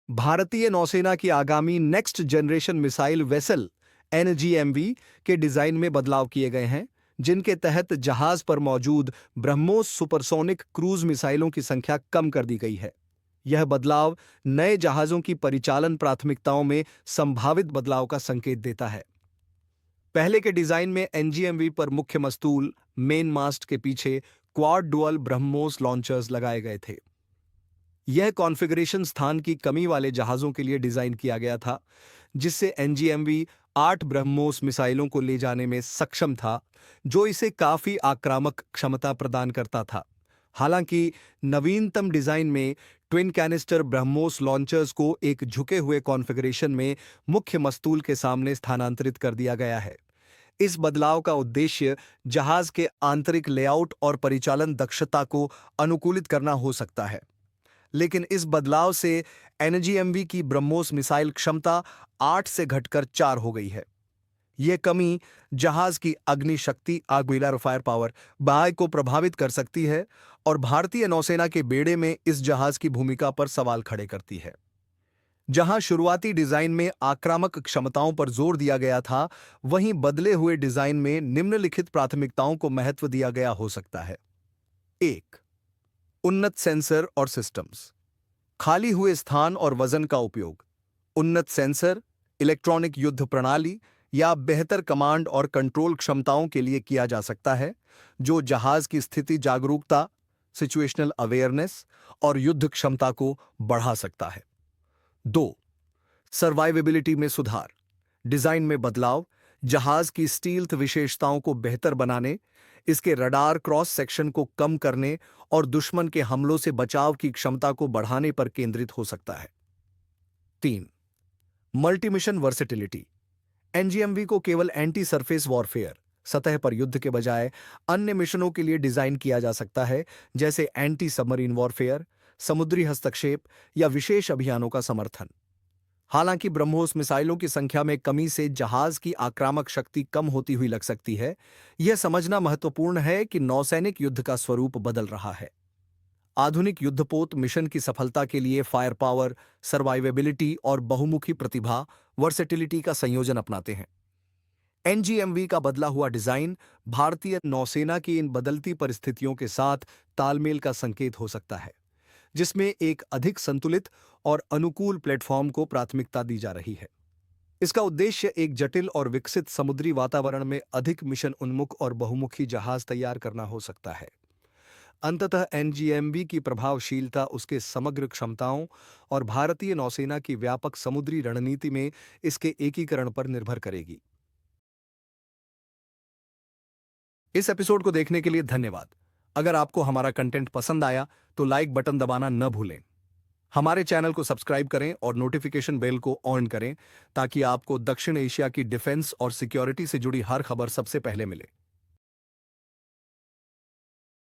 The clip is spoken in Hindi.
भारतीय नौसेना की आगामी नेक्स्ट जनरेशन मिसाइल वेसल एनजीएमवी के डिजाइन में बदलाव किए गए हैं, जिनके तहत जहाज पर मौजूद ब्रह्मोस सुपरसोनिक क्रूज मिसाइलों की संख्या कम कर दी गई है। यह बदलाव नए जहाजों की परिचालन प्राथमिकताओं में संभावित बदलाव का संकेत देता है। पहले के डिजाइन में एनजीएमवी पर मुख्य मस्तूल मेन मास्ट के पीछे क्वाड डुअल ब्रह्मोस लॉन्चर्स लगाए गए थे। यह कॉन्फ़िगरेशन स्थान की कमी वाले जहाज़ों के लिए डिज़ाइन किया गया था, जिससे एनजीएमवी 8 ब्रह्मोस मिसाइलों को ले जाने में सक्षम था, जो इसे काफ़ी आक्रामक क्षमता प्रदान करता था। हालांकि नवीनतम डिज़ाइन में ट्विन कैनिस्टर ब्रह्मोस लॉन्चर्स को एक झुके हुए कॉन्फ़िगरेशन में मुख्य मस्तूल के सामने स्थानांतरित कर दिया गया है। इस बदलाव का उद्देश्य जहाज़ के आंतरिक लेआउट और परिचालन दक्षता को अनुकूलित करना हो सकता है। लेकिन इस बदलाव से एनजीएमवी की ब्रह्मोस मिसाइल क्षमता 8 से घटकर 4 हो गई है। यह कमी जहाज की अग्नि शक्ति आर्गुइलर फायर पावर बाय को प्रभावित कर सकती है और भारतीय नौसेना के बेड़े में इस जहाज की भूमिका पर सवाल खड़े करती है। जहां शुरुआती डिजाइन में आक्रामक क्षमताओं पर जोर दिया गया था, वहीं बदले हुए डिजाइन में निम्नलिखित प्राथमिकताओं को महत्व दिया गया हो सकता है। 1. उन्नत सेंसर और सिस्टम्स। खाली हुए स्थान और वजन का उपयोग। उन्नत सेंसर, इलेक्ट्रॉनिक युद्ध प्रणाली या बेहतर कमांड और कंट्रोल क्षमताओं के लिए किया जा सकता है, जो जहाज की स्थिति जागरूकता, सिचुएशनल अवेयरनेस और युद्ध क्षमता को बढ़ा सकता है। 2. सर्वाइवेबिलिटी में सुधार। डिजाइन में बदलाव जहाज की स्टील्थ विशेषताओं को बेहतर बनाने, इसके रडार क्रॉस सेक्शन को कम करने और दुश्मन के हमलों से बचाव की क्षमता को बढ़ाने पर केंद्रित हो सकता है। 3. मल्टीमिशन वर्सेटिलिटी। एनजीएमवी को केवल एंटी सरफेस वॉरफेयर, सतह पर युद्ध के बजाय अन्य मिशनों के लिए डिजाइन किया जा सकता है, जैसे एंटी सबमरीन वॉरफेयर, समुद्री हस्तक्षेप या विशेष अभियानों का समर्थन। हालांकि ब्रह्मोस मिसाइलों की संख्या में कमी से जहाज की आक्रामक शक्ति कम होती हुई लग सकती है, यह समझना महत्वपूर्ण है कि नौसैनिक युद्ध का स्वरूप बदल रहा है। आधुनिक युद्धपोत मिशन की सफलता के लिए फायर पावर, सर्वाइवेबिलिटी और बहुमुखी प्रतिभा वर्सेटिलिटी का संयोजन अपनाते हैं। एनजीएमवी का बदला हुआ डिजाइन भारतीय नौसेना की इन बदलती परिस्थितियों के साथ तालमेल का संकेत हो सकता है, जिसमें एक अधिक संतुलित और अनुकूल प्लेटफॉर्म को प्राथमिकता दी जा रही है। इसका उद्देश्य एक जटिल और विकसित समुद्री वातावरण में अधिक मिशन उन्मुख और बहुमुखी जहाज तैयार करना हो सकता है। अंततः एनजीएमवी की प्रभावशीलता उसके समग्र क्षमताओं और भारतीय नौसेना की व्यापक समुद्री रणनीति में इसके एकीकरण पर निर्भर करेगी। इस एपिसोड को देखने के लिए धन्यवाद। अगर आपको हमारा कंटेंट पसंद आया तो लाइक बटन दबाना न भूलें। हमारे चैनल को सब्सक्राइब करें और नोटिफिकेशन बेल को ऑन करें, ताकि आपको दक्षिण एशिया की डिफेंस और सिक्योरिटी से जुड़ी हर खबर सबसे पहले मिले।